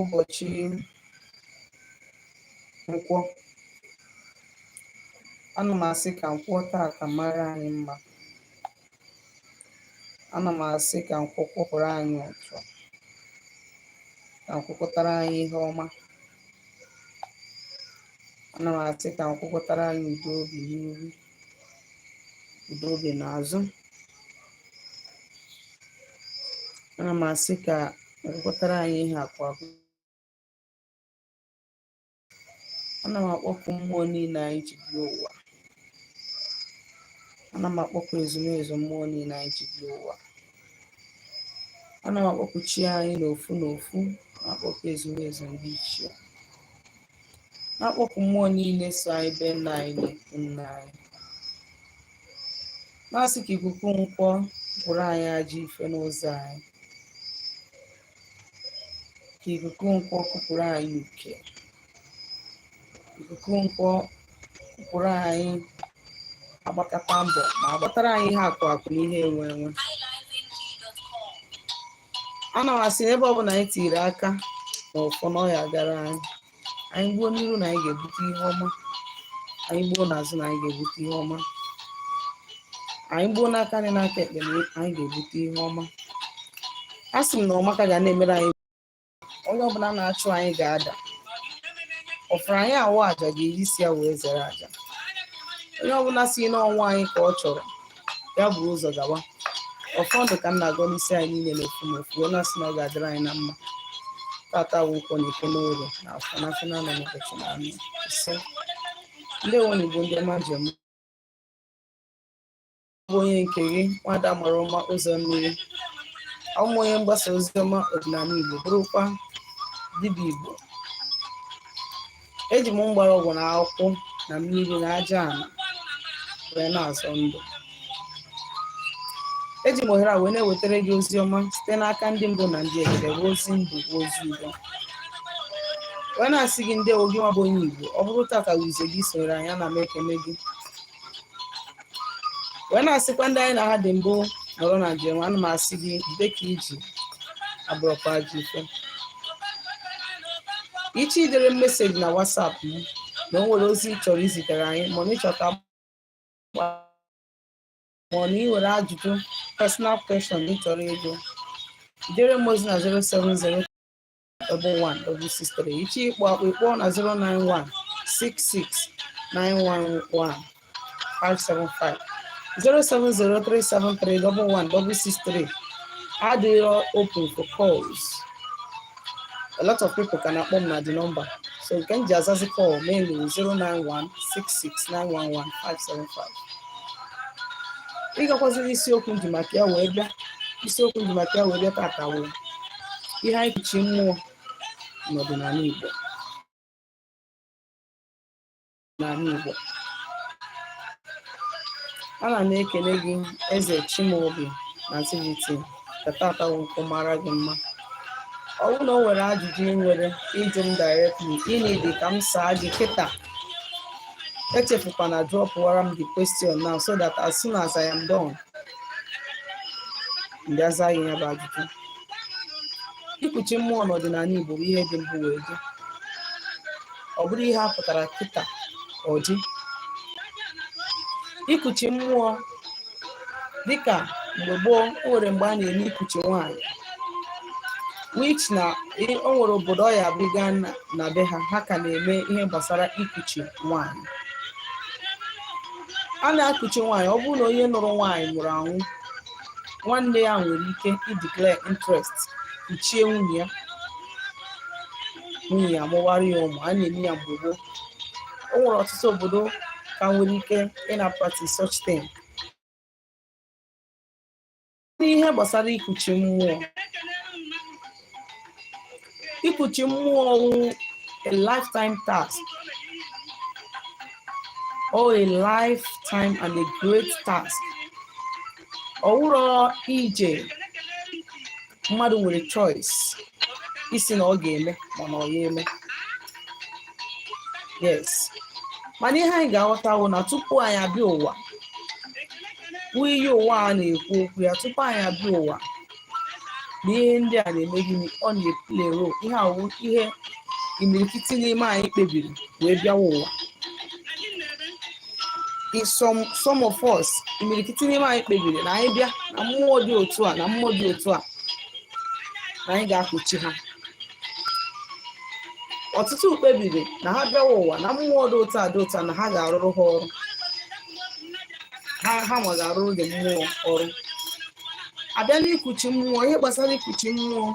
ụbọchị Nkwọ. Ana m asị ka Nkwọ taa ka mara anyị mma. Ana m asị ka Nkwọ kwọpụrụ anyị ụtụ, ka Nkwọ kwọtara anyị ihe ọma. Ana m asị ka Nkwọ kwọtara anyị udo obi n'ihu, udo obi n'azụ. Ana m asị ka Nkwọ kwọtara anyị ihe akụ akụ. Ana m akpọku mmụọ niile anyị ji bịa ụwa. Ana m akpọku ezumezu mmụọ niile anyị ji bịa ụwa. Ana m akpọku chi anyị n'ofu n'ofu, na-akpọku ezumezu ndị ichie. Na-akpọku mmụọ niile so anyị be nna anyị na-ekwu nna anyị. Na-asị ka ikuku Nkwọ bụrụ anyị ajọ ife n'ụzọ anyị. Ka ikuku Nkwọ kupụrụ anyị uke. Ikuku Nkwọ kupụrụ anyị agbakata mbọ ma agbatara anyị ihe akụ akụ na ihe enwe enwe. Ana m asị n'ebe ọbụla anyị tiri aka na ụfọ na ọya gara anyị. Anyị gbuo n'iru na anyị ga-ebute ihe ọma. Anyị gbuo n'azụ na anyị ga-ebute ihe ọma. Anyị gbuo n'aka anyị n'aka ekpe na anyị ga-ebute ihe ọma. A sị m na ọmaka ga na-emere anyị. Onye ọbụla na-achụ anyị ga-ada. Ọfụrụ anyị awụ aja ga-eji isi ya wee zere aja. Onye ọbụla si n'ọnwa anyị ka ọ chọrọ ya buru ụzọ gawa. Ọfọdụ ka m na-agọ n'isi anyị niile n'ofu n'ofu wee na-asị na ọ ga-adịrị anyị na mma. Tata wụ Nkwọ na Eke n'Orie na Afọ na Afọ na n'ụbọchị na anọ ise. Ndị nwe Igbo ndị ọma njem. Ọ bụ onye nke gị nwada mara ọma ụzọ mmiri. Ọ bụ onye mgbasa ozi ọma ọdịnala Igbo, bụrụkwa dibịa Igbo. Eji m mgbọrọgwụ na akwụkwọ na mmiri na aja ala wee na-azọ ndụ. Eji m ohere a wee na-ewetara gị ozi ọma site n'aka ndị mbụ na ndị egede bụ ozi ndụ bụ ozi udo. Wee na-asị gị ndewo gị nwa bụ onye Igbo. Ọ bụrụ tata wize gị sonyere anyị, ana m ekele gị. Wee na-asịkwa ndị anyị na ha dị mbụ nọrọ na njem, ana m asị gị jide ka iji abụrụkwa ji ife. Ichi idere meseji na WhatsApp m na o nwere ozi ị chọrọ izitere anyị, ma na ịchọta ma na ị nwere ajụjụ personal question ị chọrọ ịjụ, idere m ozi na 0701163. Ichi ịkpọ akpọ ịkpọ na 09166911575 07037311663. Adịghị open for calls. A lot of people can appoint na the number. So you can just as a call mainly 09166911575. Ị gakwaziri isiokwu ndị maka ya wee bịa. Isiokwu ndị maka ya wee bịa tata wụ ihe anyị Ikuchi mmụọ n'ọdịnala Igbo. N'ala Igbo. Ana m ekele gị Eze Chimaobi na Tiviti ka tata wụ Nkwọ mara gị mma. Ọ bụrụ na o nwere ajụjụ ị nwere ịjụ m directly, ịnịdị ka m saa gị kịta. Echefukwana drọpụwara m the question now so that as soon as I am done, ndị aza gị ya bụ ajụjụ. Ikuchi mmụọ n'ọdịnala Igbo bụ ihe dị mbụ wee dị. Ọ bụrụ ihe a pụtara kịta ọ dị. Ikuchi mmụọ dịka mgbe gboo, o nwere mgbe a na-eme ikuchi nwaanyị, which na o nwere obodo ọ ya abịga na be ha, ha ka na-eme ihe gbasara ikuchi nwaanyị. A na-akuchi nwaanyị ọ bụrụ na onye nụrụ nwaanyị nwụrụ anwụ, nwanne ya nwere ike declare interest, kuchie nwunye ya. Nwunye ya mụwara ya ụmụ, a na-eme ya mgbe gboo. O nwere ọtụtụ obodo ka nwere ike ịna practice such thing. Ihe gbasara ikuchi mmụọ. Ikuchi mmụọ wụ a lifetime task. Oh, a lifetime and a great task. Ọ wụrụ ije mmadụ nwere choice isi na ọ ga-eme mana ọ ya eme. Yes. Mana ihe anyị ga-aghọta bụ na tupu anyị abịa ụwa, bụ ihe ụwa a na-ekwu okwu ya, tupu anyị abịa ụwa, na ihe ndị a na-eme gịnị, ọ na-eplay role. Ihe awụ ihe imirikiti n'ime anyị kpebiri wee bịawa ụwa. Some of us, imirikiti n'ime anyị kpebiri na anyị bịa na mmụọ dị otu a na mmụọ dị otu a na anyị ga-akụchi ha. Ọtụtụ kpebiri na ha bịawa ụwa na mmụọ dị otu a dị otu a na ha ga-arụrụ ha ọrụ, ha nwa ga-arụrụ gị mmụọ ọrụ. Abịa n'ikuchi mmụọ, ihe gbasara ikuchi mmụọ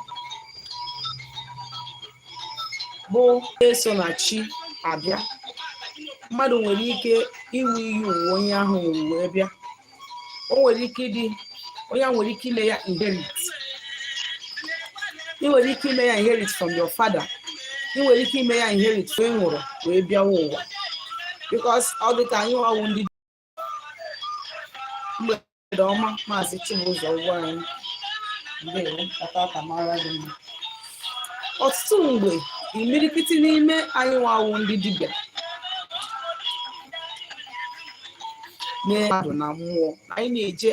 bụ eso na chi abịa. Mmadụ nwere ike iwu iyi uwe onye ahụ wee bịa. O nwere ike ịdị onye ahụ nwere ike ime ya inherit. Ị nwere ike ime ya inherit from your father. Ị nwere ike ime ya inherit mgbe ị nwụrụ wee bịawa ụwa. Because ọ dị ka anyị ọwụ ndị mgbede ọma Maazị Chibụzọ ụgwọ anyị. Ọtụtụ mgbe imirikiti n'ime anyị ọwụ ndị dibịa mmadụ na mmụọ, anyị na-eje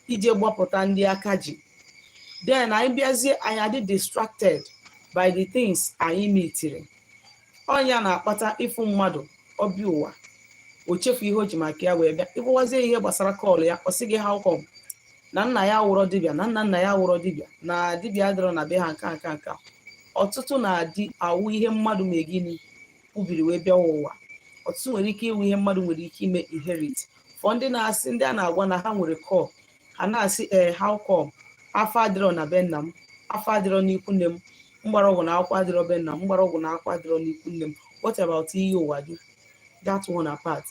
ije gbapụta ndị aka ji. Then anyị bịazie anyị adị distracted by the things anyị metiri. Ọnya na-akpata ịfụ mmadụ ọbịa ụwa, o chefu ihe o ji maka ya wee bịa. Ịgwazie ihe gbasara kọọlụ ya, ọ sị gị how come na nna ya wụrọ dibịa, na nna ya wụrọ dibịa, na dibịa dịrọ na be ha nka. Ọtụtụ na-adị awụ ihe mmadụ mee gịnị ubiri wee bịa ụwa. Ọtụtụ nwere ike ịwụ ihe mmadụ nwere ike ime inherit. Fọ ndị na-asị, ndị a na-agwa na ha nwere kọl, ha na-asị how come afọ adịrọ na be nna m, afọ adịrọ n'ikwu nne m, mgbara ọgwụ na akwụkwọ adịrọ be nna m, mgbara ọgwụ na akwụkwọ adịrọ n'ikwu nne m. What about ihe ụwa gị? That one apart.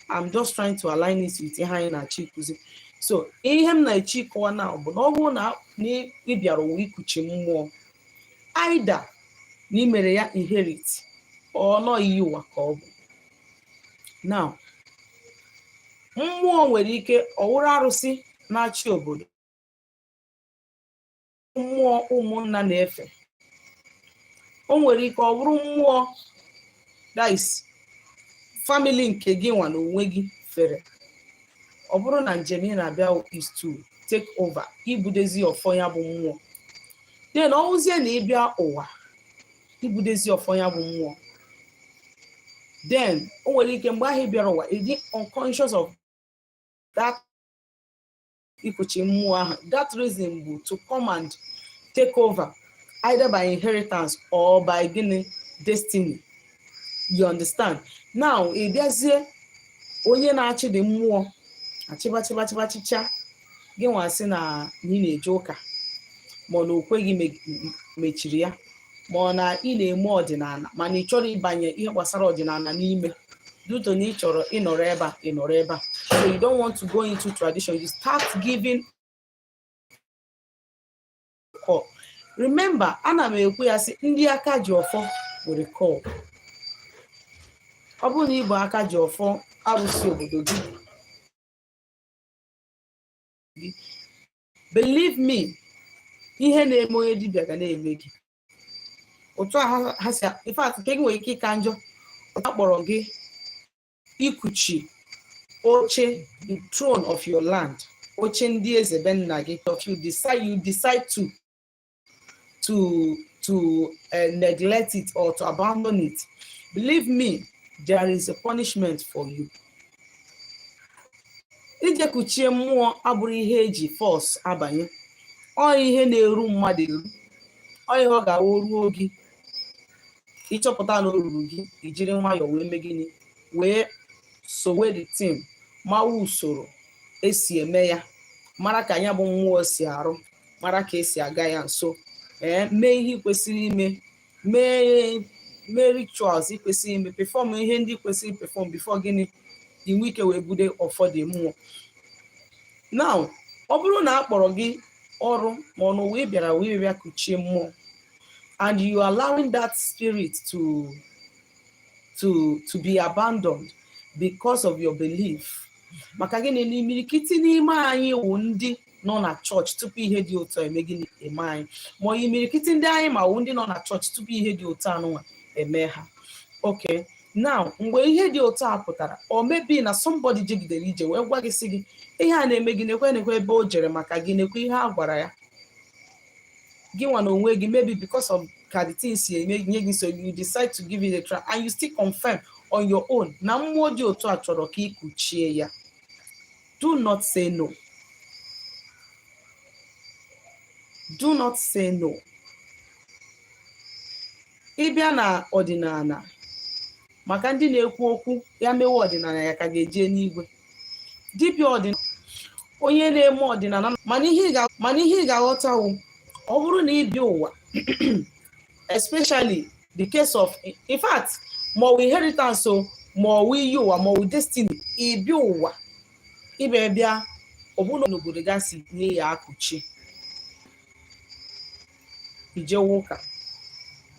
I'm just trying to align it with ihe anyị na-achọ ikuzi. So ihe m na-eche ịkọwa na bụ na ọ bụrụ na ị bịara ụwa ikuchi mmụọ, aida na ị mere ya inherit ọ nọ iyi ụwa ka ọ bụ. Now mmụọ nwere ike ọ wụrụ arụsị na-achị obodo, mmụọ ụmụnna na-efe. O nwere ike ọ bụrụ mmụọ that is family nke gị nwa na onwe gị fere. Ọ bụrụ na njem ị na-abịa is to take over, ibudezi ọfọ ya bụ mmụọ. Then ọ wụzie na ịbịa ụwa ibudezi ọfọ ya bụ mmụọ, then o nwere ike mgbe ahụ ị bịara ụwa ịdị unconscious of that ikuchi mmụọ ahụ. That reason bụ to come and take over either by inheritance or by gịnị destiny. You understand? Now ị bịazie onye na-achị dị mmụọ achịbachicha gị nwasị na ị na-eje ụka, ma ọ na okweghị mechiri ya, ma ọ na ị na-eme ọdịnala mana ị chọrọ ịbanye ihe gbasara ọdịnala n'ime duto na ị chọrọ ịnọrọ ebe a ịnọrọ ebe a. So you don't want to go into tradition, you start giving call. Remember, ana m ekwu ya sị ndị aka ji ọfọ nwere call. Ọ bụrụ na ịbụ aka ji ọfọ arụsị obodo gị, believe me, ihe na-eme onye dibịa ga na-eme gị otu a ha si. In fact, nke gị nwere ike ịka njọ. Ọ kpọrọ gị ikuchi oche, the throne of your land, oche ndị eze be nna gị. You decide to neglect it or to abandon it. Believe me, there is a punishment for you. Ije kuchie mmụọ abụrụ ihe eji force abanye. Ọ ihe na-eru mmadụ eru. Ọ ihe ọ ga-awụ ruo gị ịchọpụta na o ruru gị, ijiri nwayọọ wee mee gịnị, wee sowe the team, mawa usoro esi eme ya, mara ka ya bụ mmụọ si arụ, mara ka esi aga ya nso, mee ihe kwesịrị ime, mee rituals kwesịrị ime, perform ihe ndị kwesịrị perform before gịnị inwe ike wee bude ụfọdụ mmụọ. Now ọ bụrụ na a kpọrọ gị ọrụ ma ọ na wee bịara wee bịa kuchie mmụọ, and you are allowing that spirit to be abandoned because of your belief. Maka gịnị na imirikiti n'ime anyị wụ ndị nọ na chọọchị tupu ihe dị otu eme gịnị eme anyị, ma imirikiti ndị anyị ma wụ ndị nọ na chọọchị tupu ihe dị otu anụnwa eme ha. Okay, now mgbe ihe dị otu a pụtara, or maybe na somebody jegidere ije wee gwa gị sị gị ihe a na-eme gị nekwe ebe o jere maka gị nekwe ihe a gwara ya. Give one onwe gị, maybe because of ka the things you so you decide to give it a try and you still confirm on your own na mmụọ dị otu a chọrọ ka ikuchie ya. Do not say no. Do not say no. Ịbịa na ọdịnala, maka ndị na-ekwu okwu ya mewe ọdịnala ya ka ga-eje n'igwe. Dibịa ọdịnala, onye na-eme ọdịnala, mana ihe ị ga-aghọta wụ, ọ bụrụ na ịbịa ụwa especially the case of, in fact, ma ọ wụ inheritance o, ma ọ wụ iyi ụwa, ma ọ wụ destiny, ịbịa ụwa ịbịa ọbụna n'obodo gasị nye ya akụchi ijewe ụka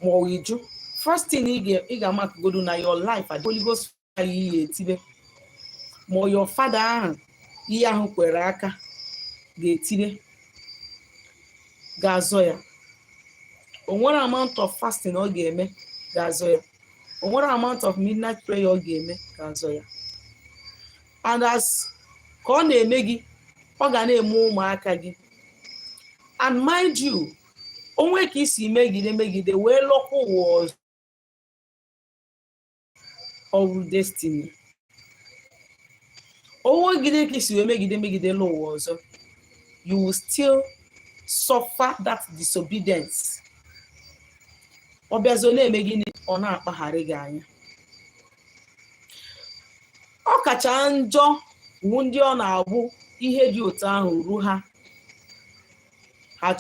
ma ọ wụ iju. First thing ị ga-amakogodo na your life at Holy Ghost fire ihe etibe, ma your father ahụ ihe ahụ kwere aka ga-etire ga-azọ ya. O nwere amount of fasting ọ ga-eme ga-azọ ya. O nwere amount of midnight prayer ọ ga-eme ga-azọ ya. And as ka ọ na-eme gị, ọ ga na-eme ụmụaka gị. And mind you, onwe ka isi megide wee lọkwa ụwa ọrụ destiny. Onwe gide ka isi wee megide l'ụwa ọzọ, you will still suffer that disobedience. Ọ bịazo na-eme gịnị, ọ na-akpagharị gị anya. Ọ kacha njọ wu ndị ọ na-abụ ihe dị otu ahụ ruo ha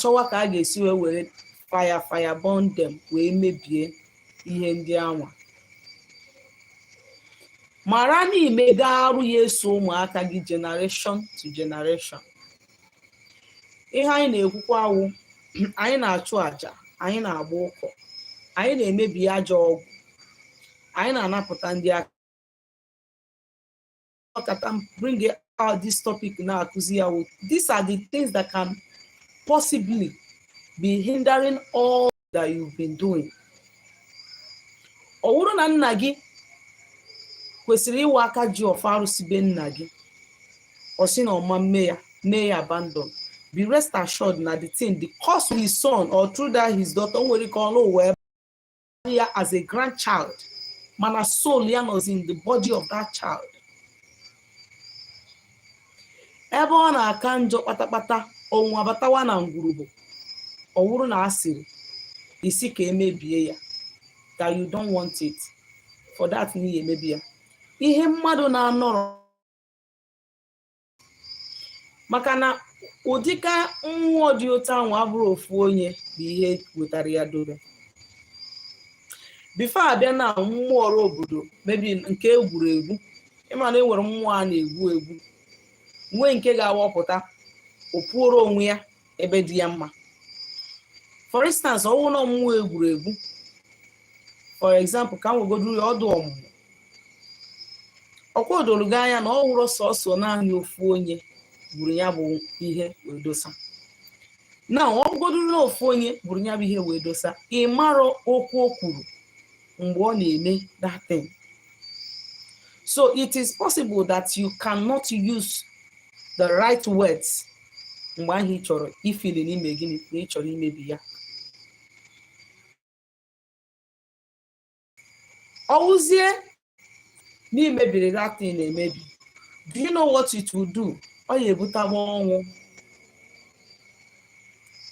chọwa ka a ga-esi were fire burn them wee mebie ihe ndị anwa. Mara n'ime ga-arụ ya eso ụmụaka gị generation to generation. Ihe anyị na-ekwukwa awụ, anyị na-achụ àjà, anyị na-agba ụkọ, anyị na-emebi ajọ ọgwụ, anyị na-anapụta ndị aka. Bring out this topic na-akụzi ya wụ, these are the things that can possibly be hindering all that you've been doing. Ọ bụrụ na nna gị kwesịrị iwe aka ji ọfọ arụsị be nna gị, ọ sị na ọma mee ya abandon, be rest assured na the thing, the cause of his son or through that his daughter nwere ka ọlụ wee ya as a grandchild, mana soul ya nọzi in the body of that child. Ebe ọ na-aka njọ kpatakpata, ọnwụ abatawa na ngwurugbo. Ọ bụrụ na asịrị isi ka emebie ya, that you don't want it, for that n'ihi emebi ya. Ihe mmadụ na-anọrọ maka na ụdịka mmụọ dị otu ahụ abụrụ ofu onye bụ ihe wetara ya dobe. Before abịa na mmụọ ọrụ obodo mebi nke egwuru egwu, ịma na enwere mmụọ a na-egwu egwu, nwee nke ga-awọpụta opuoro onwe ya ebe dị ya mma. For instance, ọwụ na mmụọ egwuru egwu, for example, ka nwegodu ọdụ ọmụmụ, ọkwa odolugo anya na ọ wụrụ sọsọ naanị ofu onye gburu ya bụ ihe wee dosa. Na ọ bụgoduru na ofu onye gburu ya bụ ihe wee dosa, ị mara okwu o kwuru mgbe ọ na-eme that thing. So it is possible that you cannot use the right words mgbe ahụ ị chọrọ ifili n'ime gịnị na ị chọrọ imebi ya. Ọ wụzie n'imebiri that thing na-emebi, do you know what it will do? Ọ ga-ebutagba ọnwụ.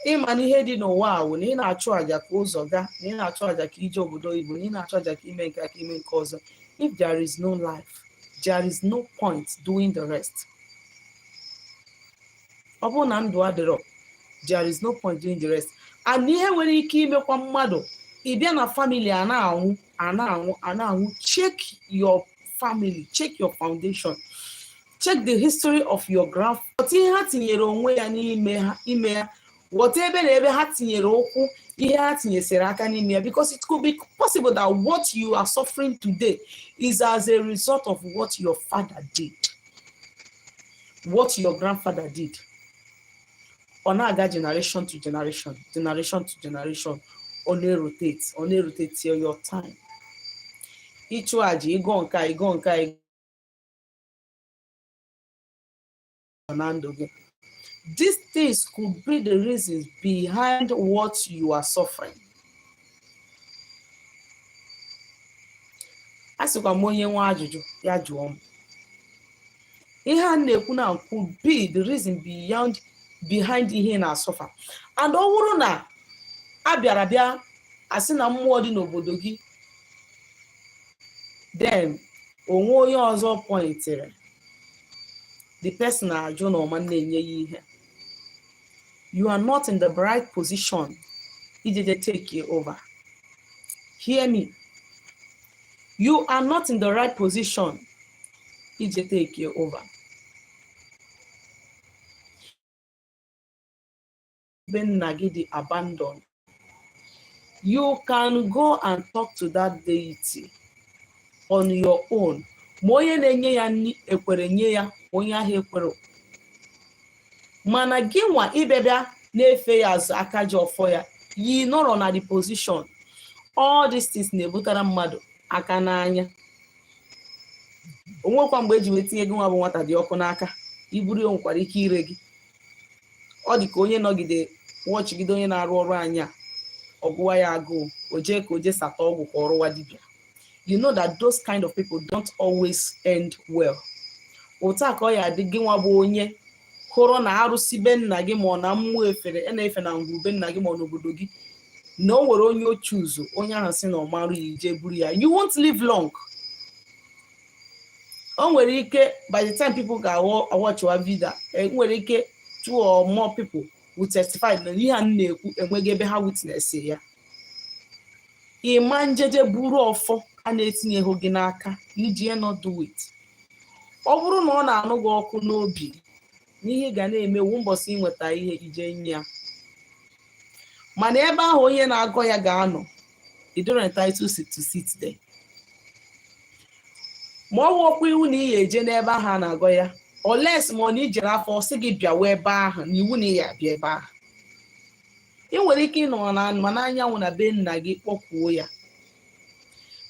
Ịma na ihe dị n'ụwa ahụ na ị na-achụ àjà ka ụzọ gaa, na ị na-achụ àjà ka ije obodo Igbo, na ị na-achụ àjà ka ime nke aka ime nke ọzọ. If there is no life, there is no point doing the rest. Ọ bụrụ na ndụ adịrọ, there is no point doing the rest. And ihe nwere ike imekwa mmadụ ịbịa na family a na-anwụ. Check your family, check your foundation, check the history of your grandfather. Ihe ha tinyere onwe ya n'ime ya, ghọta ebe na ebe ha tinyere ụkwụ, ihe ha tinyesịrị aka n'ime ya, because it could be possible that what you are suffering today is as a result of what your father did, what your grandfather did. Ọ na-aga generation to generation, generation to generation. Ọ na-rotate till your time. Ịchụ àjà, ịgọ nka na ndụ gị. These things could be the reasons behind what you are suffering. Asịkwa m onye nwe ajụjụ ya jụọ m. Ihe a na-ekwu na could be the reason behind ihe na-asọfa. And ọ bụrụ na a bịara bịa asị na mmụọ dị n'obodo gị, then onwe onye ọzọ pointere, the person ajụ na ọma na-enye ya ihe. You are not in the right position iji take you over. Hear me. You are not in the right position iji take you over. When Nagidi abandoned, you can go and talk to that deity on your own. Moye na-enye ya nni ekwere nye ya, onye ahụ ekwere. Mana gị nwa ibebịa na-efe ya azụ aka ji ọfọ ya, yi nọrọ na the position. All these things na-ebutara mmadụ aka n'anya. Onwekwa mgbe eji wetinye gị nwa bụ nwata dị ọkụ n'aka, iburu ya nwekwara ike ire gị. Ọ dị ka onye nọgide wọchigide onye na-arụ ọrụ anya, ọgụwa ya agụụ, o jee ka o jee sata ọgwụ ka ọrụwa dibịa. You know that those kind of people don't always end well. Otu a ka ọ ya adị gị nwa bụ onye hụrụ na arụsị be nna gị ma ọ na mmụọ efere na-efe na ngwuru be nna gị ma ọ n'obodo gị, na o nwere onye otu ụzọ onye ahụ sị na ọ marụ ya ije buru ya. You won't live long. O nwere ike by the time people ga-watch our video, nwere ike 2 or more people will testify na ihe a na-ekwu enweghị ebe ha witness ya. Ịma njeje buru ọfọ a na-etinyeghị gị n'aka, iji not do it. Ọ bụrụ na ọ na-anụ gị ọkụ n'obi, n'ihe ga na-emewu mbọsị inweta ihe ije nye ya. Mana ebe ahụ onye na-agọ ya ga-anọ, you don't entitled to sit there. Ma ọ wụọkwa iwu na ihe eje n'ebe ahụ a na-agọ ya, unless ma ọ na ijere afọ sị gị bịawa ebe ahụ, na iwu na ya bịa ebe ahụ. Ị nwere ike ịnọ na anyanwụ na be nna gị kpọkwuo ya.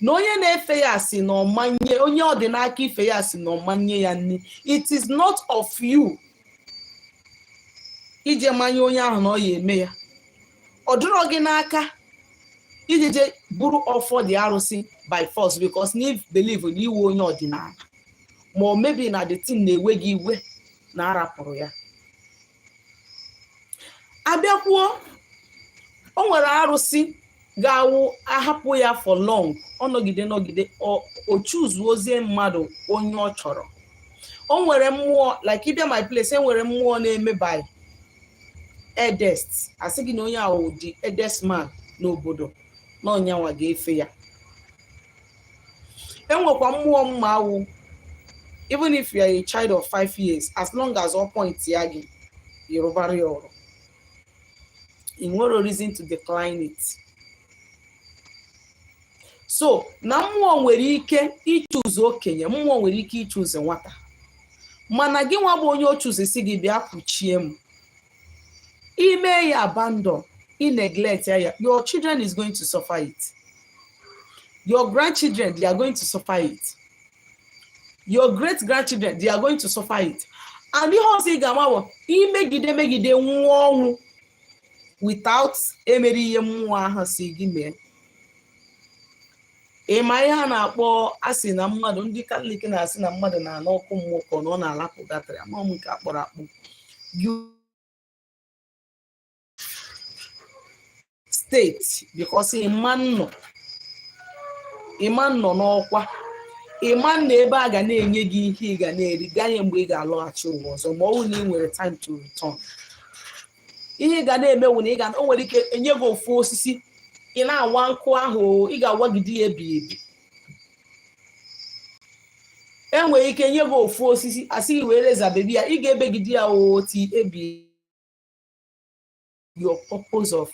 Na onye na-efe ya si na ọmanye, onye ọdịnaka ife ya si na ọmanye ya nni. It is not of you ije manye onye ahụ na ọ ya eme ya. Ọ dịrọ gị n'aka ije buru ọfọ dị arụsị by force because na believe na iwe onye ọdịnala, ma ọ mebi na the thing na-ewe gị iwe na arapụrụ ya. Abịakwuo, o nwere arụsị ga-awụ ahapụ ya for long, ọ nọgide o choose ozie mmadụ onye ọ chọrọ. O nwere mmụọ, like ịbịa my place, nwere mmụọ na-eme by eldest. Asị gị na onye ahụ dị eldest man n'obodo, na onyanwa ga-efe ya. Enwekwa mmụọ mma awụ, even if you are a child of 5 years, as long as all point ya gị, ịrụbara ya ọrụ, in no reason to decline it. So na mmụọ nwere ike ichuze okenye, mmụọ nwere ike ichuze nwata. Mana gị nwa bụ onye o chuze si gị bịa kwuchie m, ime ya abandon, in neglect ya, your children is going to suffer it. Your grandchildren, they are going to suffer it. Your great-grandchildren, they are going to suffer it. And ihe ọzọ ị ga-ama bụ imegide nwụọ ọnwụ without emeri ihe mmụọ ahụ si gị mee. Ịma ihe a na-akpọ asị na mmadụ, ndị Katọlik na-asị na mmadụ na-ana ọkụ mmụọ ka ọ na-alapụ gatịrị, ama m nke akpọrọ akpụ. State, because Iman nọ n'ọkwa, Iman na ebe a ga na-enye gị ihe ị ga na-eri ganye mgbe ị ga-alọghachi ụwa ọzọ, ma ọ bụ na ị nwere time to return. Ihe ị ga na-emewu na o nwere ike enye gị ofu osisi, ị na-awa nkụ ahụ, ị ga-awagide ya ebi ebi. Enwere ike nye gị ofu osisi, asị gị were zabebi ya, ị ga-ebegide ya oti ebi. Your purpose of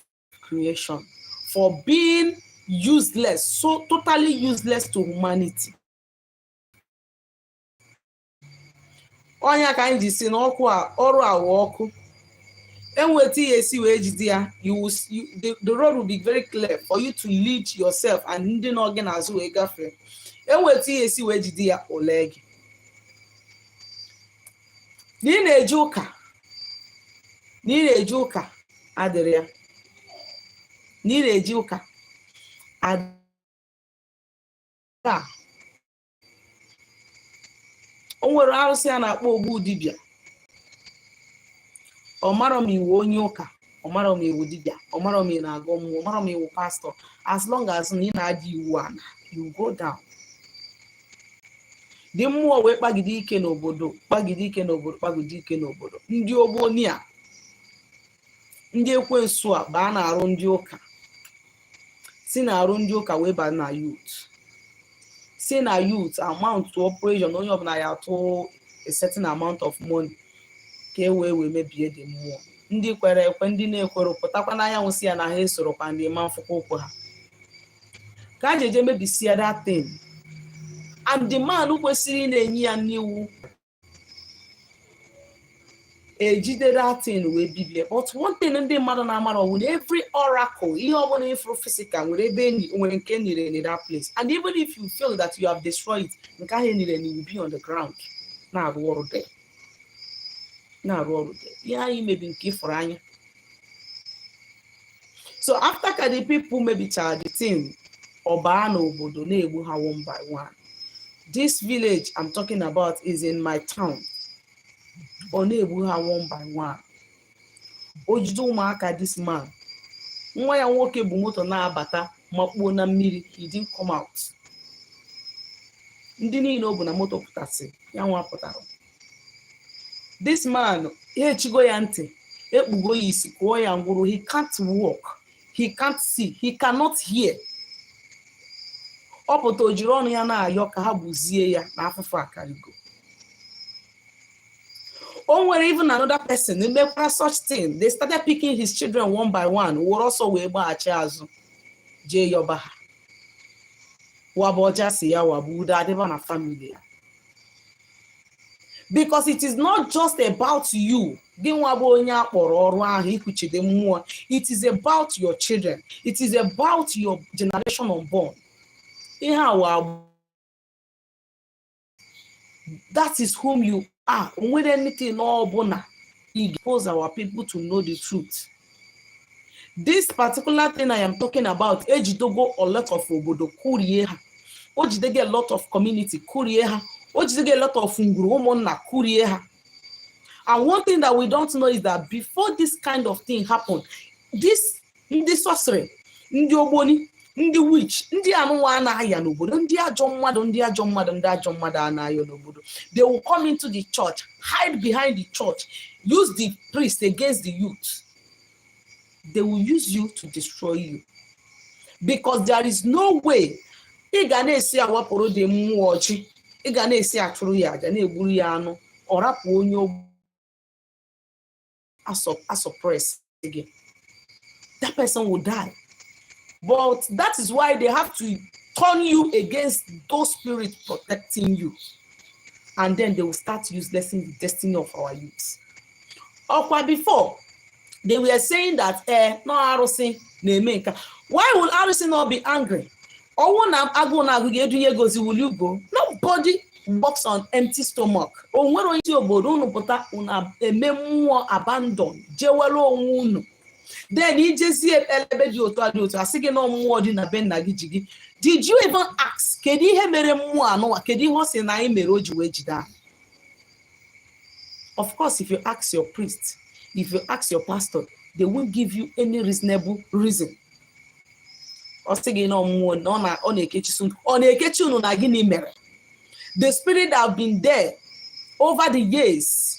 creation for being useless, so totally useless to humanity. Onya ka anyị ji si na ọkụ a ọrụ awa ọkụ. Enweta ihe esi wee jide ya, the road will be very clear for you to lead yourself and ndị nọ gị n'azụ wee gafee. Enweta ihe esi wee jide ya, ole gị. Ị na-eje ụka, N'ire-eji ụka adịrị ya. N'ire-eji ụka adịrị. O nwere arụsị a na-akpọ ogbu dibịa. Ọ mara m iwu onye ụka, ọ mara m iwu dibịa, ọ mara m na-agụ mmụọ, ọ mara m iwu pastọ. As long as na ị na-adị iwu ana, you go down. Dị mmụọ wee kpagide ike n'obodo, kpagide ike n'obodo, kpagide ike n'obodo. Ndị ogboni a, ndị ekwensu a baa na-arụ ndị ụka, si na-arụ ndị ụka wee baa na youth. Si na youth amount to operation, onye ọbụla ya atụ a certain amount of money ka e wee mebie dị mmụọ. Ndị kwere ekwe, ndị na-ekwere pụtakwa n'anya nwụsị ya na ha esorokwa ndị ma mfụkwa ụkwụ ha. Ka a jeje mebisie that thing. And the man kwesịrị na-enye ya n'iwu ejide that thing wee bibie. But one thing ndị mmadụ na-amara ọwụ na every oracle, ihe ọbụla ifuru physical nwere ebe nwere nke nire in that place. And even if you feel that you have destroyed it, nke ahụ nire will be on the ground na-arụ ọrụ there. Na-arụ ọrụ there. Ihe anyị mebi nke ifuru anya. So after ka the people mebichara the thing, ọbaa n'obodo na-egbu ha one by one. This village I'm talking about is in my town. Ọ na-egbu ha one by one. O jide ụmụaka this man. Nwa ya nwoke bụ moto na-abata makpuo na mmiri. He didn't come out. Ndị niile o bụ na moto pụtasị, ya nwa pụtara. This man, echigo ya ntị, ekpugo ya isi, kụọ ya ngwụrụ. He can't walk. He can't see. He cannot hear. Ọ pụta o jiri ọnụ ya na-ayọ ka ha gbuzie ya na afụfụ akarigo. O nwere even another person who made such thing. They started picking his children one by one. Who were also wee gbaghachi azụ jee yọba ha. Waboja si ya wabuda adịba na family ya. Because it is not just about you. Gị nwa bụ onye akpọrọ ọrụ ahụ ikuchide mmụọ. It is about your children. It is about your generation unborn. That is whom you are. With anything or he expose our people to know the truth. This particular thing I am talking about, ejidogo a lot of obodo kuriyeha. Ojidege a lot of community kuriyeha. Ojidege a lot of ngurumona kuriyeha. And one thing that we don't know is that before this kind of thing happened, this sorcery, ndi ogboni, ndị witch, ndị anụnwa anaghị n'obodo, ndị ajọ mmadụ anaghị n'obodo. They will come into the church, hide behind the church, use the priest against the youth. They will use you to destroy you. Because there is no way ị ga na-esi awapụrụ dị mmụọ ọchị, ị ga na-esi atụrụ ya aja na-egburu ya anụ, ọ rapụ onye suppress again. That person will die. But that is why they have to turn you against those spirits protecting you. And then they will start uselessing the destiny of our youths. Or before, they were saying that, no Arusi, why will Arusi not be angry? Will you go? Nobody walks on empty stomach. Abandon. Then he just see did you even ask? Of course, if you ask your priest, if you ask your pastor, they won't give you any reasonable reason. The spirit that have been there over the years,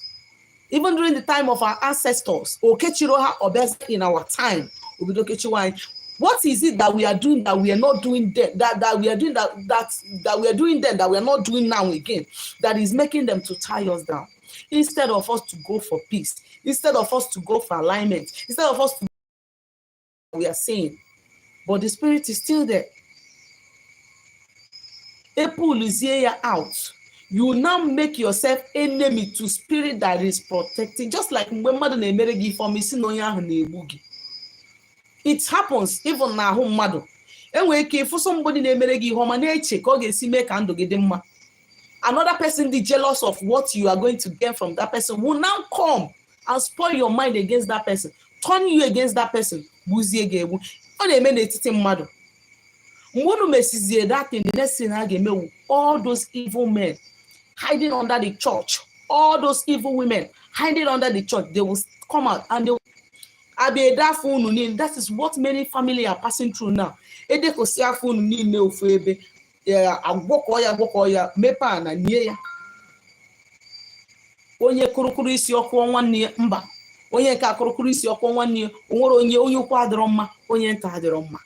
even during the time of our ancestors, in our time, what is it that we are doing that we are not doing then, that we are doing that we are doing then that we are not doing now again, that is making them to tie us down? Instead of us to go for peace, instead of us to go for alignment, instead of us to we are saying, but the spirit is still there. They pull you out. You now make yourself enemy to spirit that is protecting. Just like when mother give for me, it happens even now. Home mother. And we for somebody give home and check make and another person is jealous of what you are going to get from that person will now come and spoil your mind against that person, turn you against that person. Buzie ga-egbu. Ọ na-eme n'etiti mmadụ. Mgbe unu mesizie that thing, the next thing a ga-eme, all those evil men hiding under the church, all those evil women hiding under the church, they will come out and they will that is what many families are passing through now. Edekosi afọ unu niile ofu ebe agwọkọ ya mepe ana nie ya. Onye kurukuru isi ọkụ nwanne ya mba, onye nke kurukuru isi ọkụ nwanne ya, onwere onye ukwu adịrọ mma, onye nta adịrọ mma.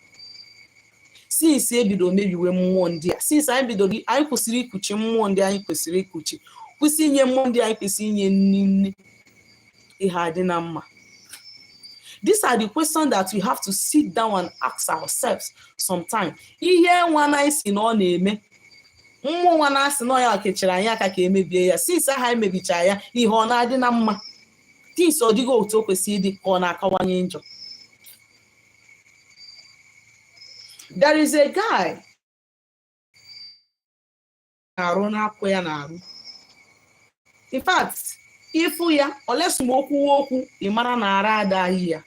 Since ebido mebiwe mmụọ ndị a, since anyị bidoro anyị kwesịrị ikuchi mmụọ ndị anyị kwesịrị ikuchi, kwesị inye mmụọ ndị anyị kwesị inye nne ihe adị na mma. These are the questions that we have to sit down and ask ourselves sometimes. Ihe nwa na isi na ọ na-eme, mmụọ nwa na asị na ya kechara anyị aka ka emebie ya, since ha emebicha ya, ihe ọ na-adị na mma. Things ọ dịgo otu o kwesị ịdị ka ọ na-akawanye njọ. There is a guy na-arụ na-akwụ ya na-arụ. In fact, ifu ya olesumokwu ị mara na ara adaghị ya,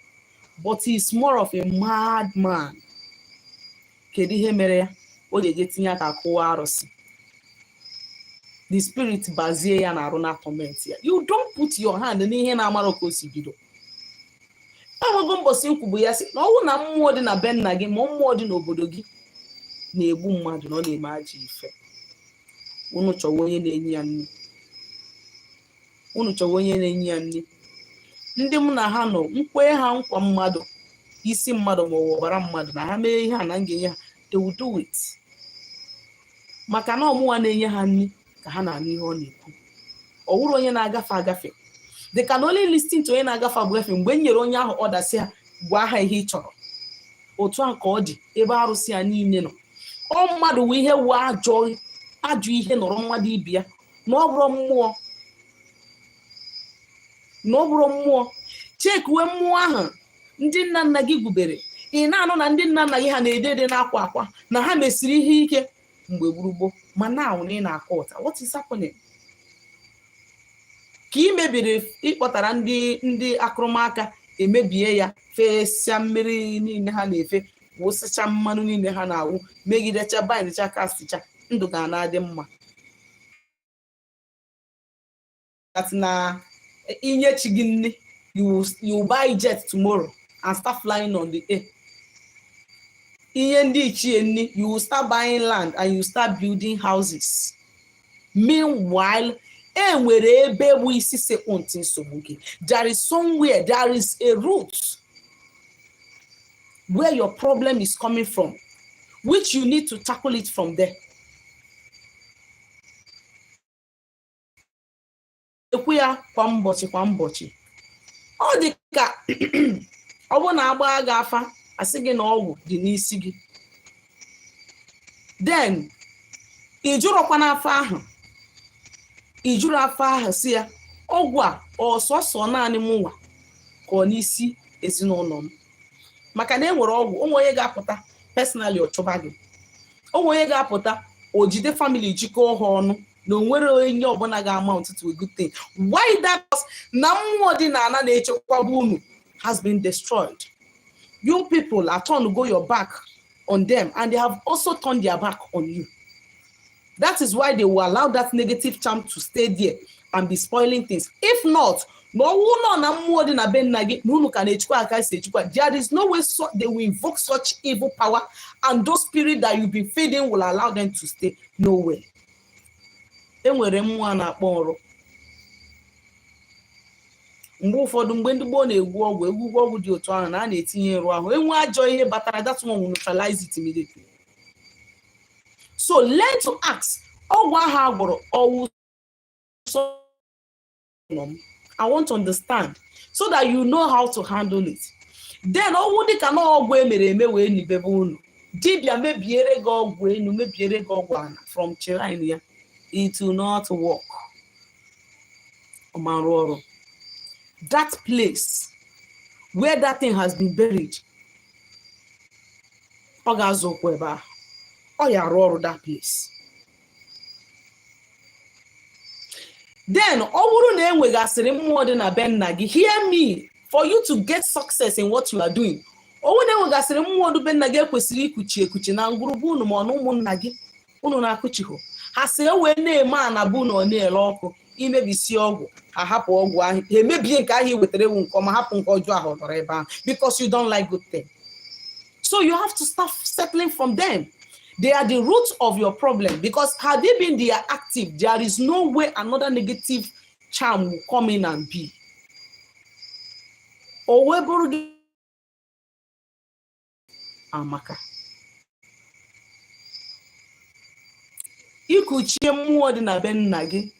but he's more of a madman. Kedu ihe mere ya? O ga-eje tinye aka kụwa arụsị. The spirit bazie ya na arụ na torment ya. You don't put your hand n'ihe na-amara ka o si bido. Enwego mbọsị nkwubu ya sị na ọwụ na mmụọ dị na be nna gị ma mmụọ dị n'obodo gị na-egbu mmadụ na ọ na-eme ajọ ife. Unu chọwa onye na-enye ya nri. Unu chọwa onye na-enye ya nri. Ndị m na ha nọ nkwe ha nkwa mmadụ, isi mmadụ ma ọbara mmadụ na ha mee ihe a na ngenye ha, they will do it. Maka na ọmụwa na-enye ha nri ka ha na-anụ ihe ọ na-ekwu. Ọ wụrụ onye na-agafe agafe. They can only listen to onye na-agafe agafe mgbe nyere onye ahụ ọdasị ha gwa ha ihe ị chọrọ. Otu a ka ọ dị ebe arụsị ya niile nọ. Ọ mmadụ wụ ihe wụ ajọ ihe nọrọ mmadụ ibi ya na ọ bụrụ mmụọ. Na ọ bụrụ mmụọ, chekuwe mmụọ ahụ ndị nna nna gị gwubere. Ị na-anụ na ndị nna nna gị ha na-ede n'akwa akwa na ha mesiri ihe ike mgbe gburugburu, ma now ị na-akọ ụta. What is happening? Ka ị mebiri ịkpọtara ndị akụrụmaka emebie ya, fesia mmiri niile ha na-efe, wụsịcha mmanụ niile ha na-awụ, megidecha bandicha kasticha, ndụ ga na-adị mma. That na inyechi gị nne, you buy jet tomorrow and start flying on the air. Inye ndị ichie nne, you will start buying land and you start building houses. Meanwhile, enwere ebe bụ isi sekpụntị nsogbu gị. There is somewhere, there is a root where your problem is coming from, which you need to tackle it from there. Ekwu ya kwa mbọchị. Ọ dị ka ọ bụ na agba gị afa asị gị na ọgwụ dị n'isi gị. Then ị jụrụkwa n'afọ ahụ. Ị jụrụ afọ ahụ si ya ọgwụ a ọsọsọ naanị m nwa ka ọ n'isi ezinụlọ m. Maka na enwere ọgwụ, onwe onye ga-apụta personally ọ chọba gị. Onwe onye ga-apụta o jide family jikọọ ha ọnụ na onwere onye ọbụla ga-amount to a good thing. Why that? Na mmụọ dị na ana na-echekwaba unu has been destroyed. You people are trying to go your back on them and they have also turned their back on you. That is why they will allow that negative charm to stay there and be spoiling things. If not, there is no way they will invoke such evil power, and those spirits that you've been feeding will allow them to stay. No way. Enwere mmụọ na-akpọ ọrụ. Mgbe ụfọdụ mgbe ndị gboo na-egwu ọgwụ dị otu ahụ na a na-etinye nrụ ahụ, enwe ajọ ihe batara, that one will neutralize it immediately. So learn to ask, ọgwụ ahụ agwọrọ ọwụ so I want to understand so that you know how to handle it. Then ọwụ dịka na ọgwụ emere eme wee nibebe unu. Dibịa mebiere gị ọgwụ enu, mebiere gị ọgwụ ana from China ya. It will not work. That place where that thing has been buried, ọ ga-azọkwa ebe ahụ. Ọ ya arụ ọrụ that place. Then owuru na enwegasịrị mmụọ dị na be nna gị. Hear me, for you to get success in what you are doing. Owu na enwegasịrị mmụọ dị be nna gị ekwesịrị ikuchi na ngwurube unu ma ọ na ụmụnna gị unu na-akụchiho. Ha si ewe na-eme ana bụ na ọ na-ele ọkụ imebisi ọgwụ, ha hapụ ọgwụ ahụ, ha emebie nke ahụ wetara ewu nke ọma, hapụ nke ọjọọ ahụ dọrọ ebe ahụ, because you don't like good thing. So you have to start settling from them. They are the root of your problem, because had they been they are active, there is no way another negative charm will come in and be. Oweburu amaka. Ikuchi mmụọ dị na be nna gị.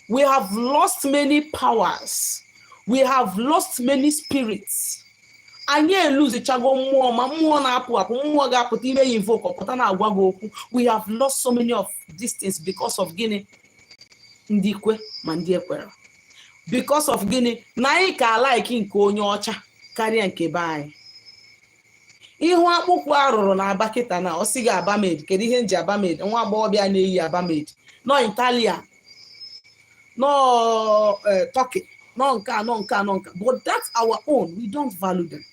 We have lost many powers. We have lost many spirits. Anyị eluzichago mmụọ, ma mmụọ na-apụ apụ, mmụọ ga-apụta ime ya invoke ọpụta na-agwa gị okwu. We have lost so many of these things because of gịnị? Ndị kwe ma ndị ekwere. Because of gịnị? Na anyị ka like nke onye ọcha karịa nke be anyị. Ihu akpụkpọ arụrụ na abakịta na osi ga abamade. Kedu ihe nji abamade? Nwa agbọghọbịa na-eyi abamade. No Italian, no Turkey, no nka. But that's our own. We don't value them.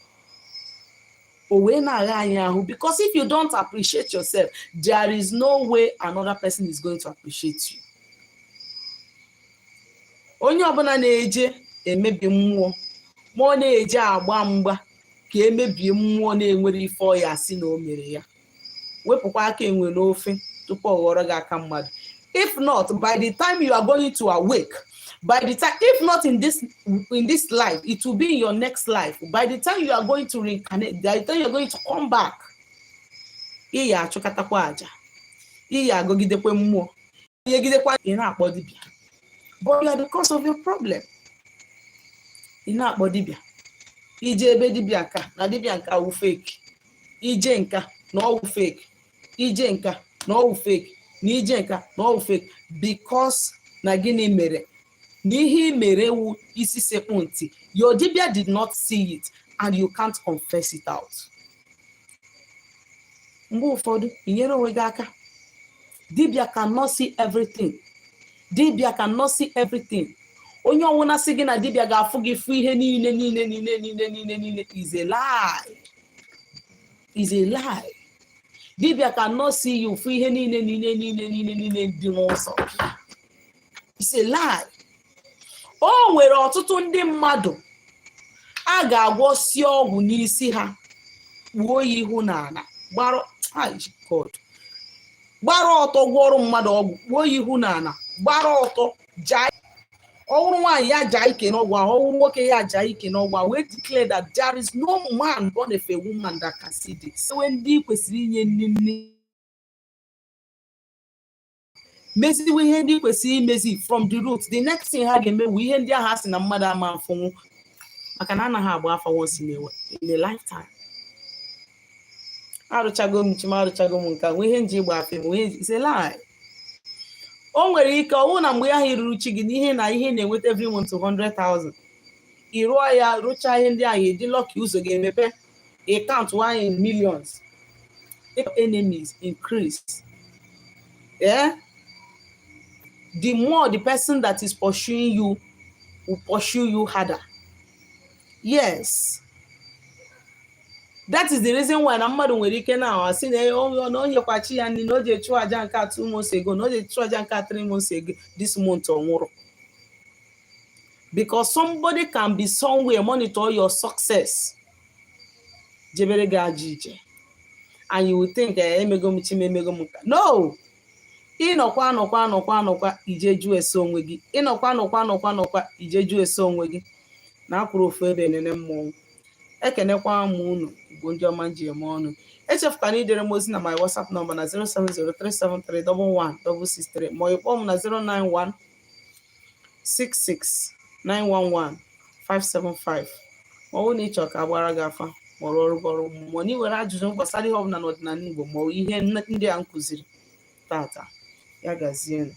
Because if you don't appreciate yourself, there is no way another person is going to appreciate you. Onye ọbụla na-eje emebi mmụọ, ma ọ na-eje agba mgba ka emebie mmụọ na-enwere ife ọya asị na o mere ya. Wepụkwa aka enwe n'ofe tupu ọ ghọrọ gị aka mmadụ. If not, by the time you are going to awake, by the time, if not in this life, it will be in your next life. By the time you are going to reincarnate, by the time you are going to come back, iya achụkatakwa aja, iya agogidekwe mmụọ, yegidekwa ị na-akpọ dibịa. But you are the cause of your problem. Ị na-akpọ dibịa. Ije ebe dibịa nka na dibịa nka wụ fake. Ije nka na ọwụ fake. Ije nka na ọwụ fake. Na ije nka na ọwụ fake. Because na gịnị mere? N'ihi mere wu isi sekpu ntị. Your dibia did not see it and you can't confess it out. Mgbe ụfọdụ inyere onwe gị aka. Dibia cannot see everything. Dibia cannot see everything. Onye ọwụna sị gị na dibia ga-afụ gị fụ ihe niile is a lie. Is a lie. Dibia cannot see you fụ ihe niile dị n'ụzọ. It's a lie. O nwere ọtụtụ ndị mmadụ a ga-agwọsi ọgwụ n'isi ha, gbuo ya ihu n'ala, gbara ọtọ gwọrọ mmadụ ọgwụ, gbuo ya ihu n'ala, gbara ọtọ, jaa. Ọwụrụ nwaanyị ya jaa ike n'ọgwụ ahụ, ọwụrụ nwoke ya jaa ike n'ọgwụ ahụ. We declare that there is no man born of a woman that can see this. Ndị kwesịrị inye nne meziwe ihe ndị kwesịrị imezi from the root. The next thing ha ga-eme wu ihe ndị ahụ asị na mmadụ ama afọnwụ, maka na anaghị agba afọ once in a lifetime. Arụchago m nka, nwe ihe nji gba afọ m, it's a lie. O nwere ike ọwụ na mgbe ahụ iruru chi gị n'ihe na ihe na-enweta every month 100,000. Ị rụọ ya, rụcha ihe ndị ahụ, ịdị lucky ụzọ ga-emepe, account 1 in millions. If enemies increase, the more the person that is pursuing you will pursue you harder. Yes. That is the reason why na mmadụ nwere ike na asị na onye kwachi ya nri na o ji chụọ aja nke 2 months ago, na o ji chụọ aja nke 3 months ago, this month ọ nwụrụ. Because somebody can be somewhere monitor your success. Jebere gị aja ije. And you will think emego m chi emego m nka. No. Ịnọkwa ijeju eso onwe gị. Ịnọkwa ijeju eso onwe gị. Na akwụrụ ofu ebe nene mmụọ. Ekenekwa m unu Igbo ndị ọma nji eme ọnụ. Echefukwana idere m ozi na my WhatsApp number na 07037311663 ma ọ kpọọ m na 09166911575. Ma ọ bụ na ịchọ ka agbara gị afa ma ọrụ ọrụ ma ọ nwere ajụjụ gbasara ihe ọbụla n'ọdịnala Igbo ma ihe ndị a nkụziri tata, ya gazienụ.